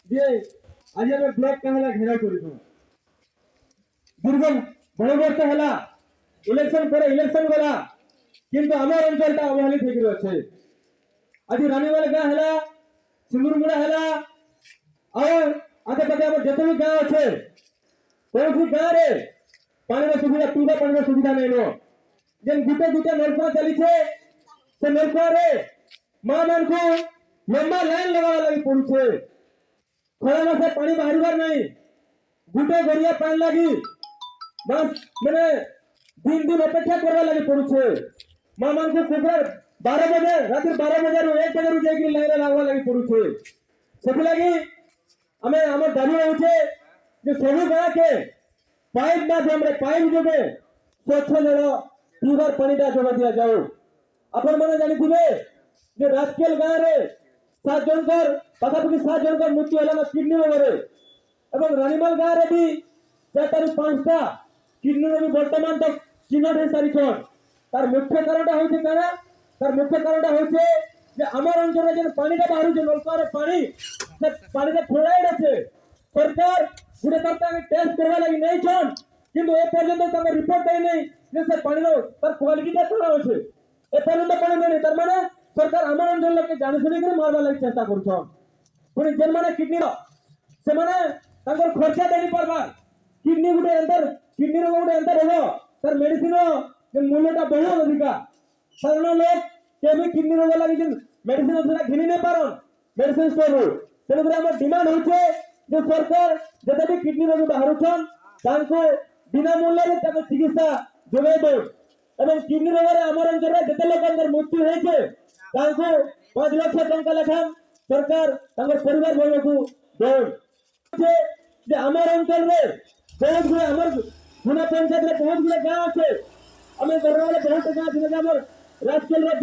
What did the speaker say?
যে আজ আমি ব্লক কাহলা ঘেরা করিছো দুর্গম বড় বর্ষ হেলা ইলেকশন পরে ইলেকশন গলা কিন্তু আমার অঞ্চলটা অবহেলিত হয়ে আছে। আজ রানীবাল গাঁ হেলা সিঙ্গুরমুড়া হেলা আর আগে পাখে আমার যেতে भी গাঁ আছে কৌশি গাঁ রে পানির সুবিধা পিবা পানির সুবিধা নেই নো যেন গুটে গুটে নলকুয়া চালিছে সে নলকুয়া রে মা মানকু লম্বা লাইন लगावा लगी पड़ुছে খরা মাসে পানি বাহারিবার নাই গুটে গড়িয়া পানি লাগি बस मैंने दिन दिन अपेक्षा करवा लगे पड़ुছে মা মানকু কুকুর 12 बजे रात 12 बजे रो 1 बजे रो जाई लाइन लागवा लगी पड़ुছে সেটি লাগি আমি আমার দাবি হচ্ছে যে সবু গাঁ के पाइप माध्यम पाइप जोगे स्वच्छ जल पीवार पानी जोगा दिया जाओ। अपन मैंने जानी जे राजकेल गाँ रे 7 जनकर पाखापाखि 7 जनकर मृत्यु है किडनी रोगे और रानीमाल गाँ रे भी 4-5टा किडनी रोगी बर्तमान तक चिन्हट हो सारी तार मुख्य कारण हूँ क्या तार मुख्य कारण हूँ आमार अंचल जो पानी बाहर नलकुआर पानी पानी फ्लोराइड अच्छे सरकार गोटे तार टेस्ट करवा लगी नहीं छन किंतु ए पर्यंत रिपोर्ट दे नहीं जे से पानी तार क्वालिटी कौन अच्छे ए पर्यंत पानी नहीं तार माने सरकार आमार अंचल के जानी शुणी कर मारवा लगी चेष्टा कर पुणी जेन माने किडनी से माने तांकर खर्चा दे नहीं पारबा किडनी गोटे अंदर किडनी रोग गोटे अंदर हो तार मेडिसिन जे मूल्यटा बहुत अधिका साधारण लोग केबे किडनी रोग लगी मेडिसिन सेटा घिनी नहीं पारन मेडिसिन स्टोर रो तेणुकर आम डिमांड होचे जे सरकार जते भी किडनी रोगी बाहरुछन तांको बिना मूल्य रे ताको चिकित्सा जोगाई दो एवं किडनी रोग रे आमर अंचल रे जते लोक अंदर मृत्यु हेचे तांको 5 लाख टंका लेखा सरकार तांको परिवार भोग को दो जे आमर अंचल रे बहुत गुणे आमर गुना पंचायत रे बहुत गुणे गांव আছে আমি গরবালে बहुत गांव আছে हमर राजकेल रे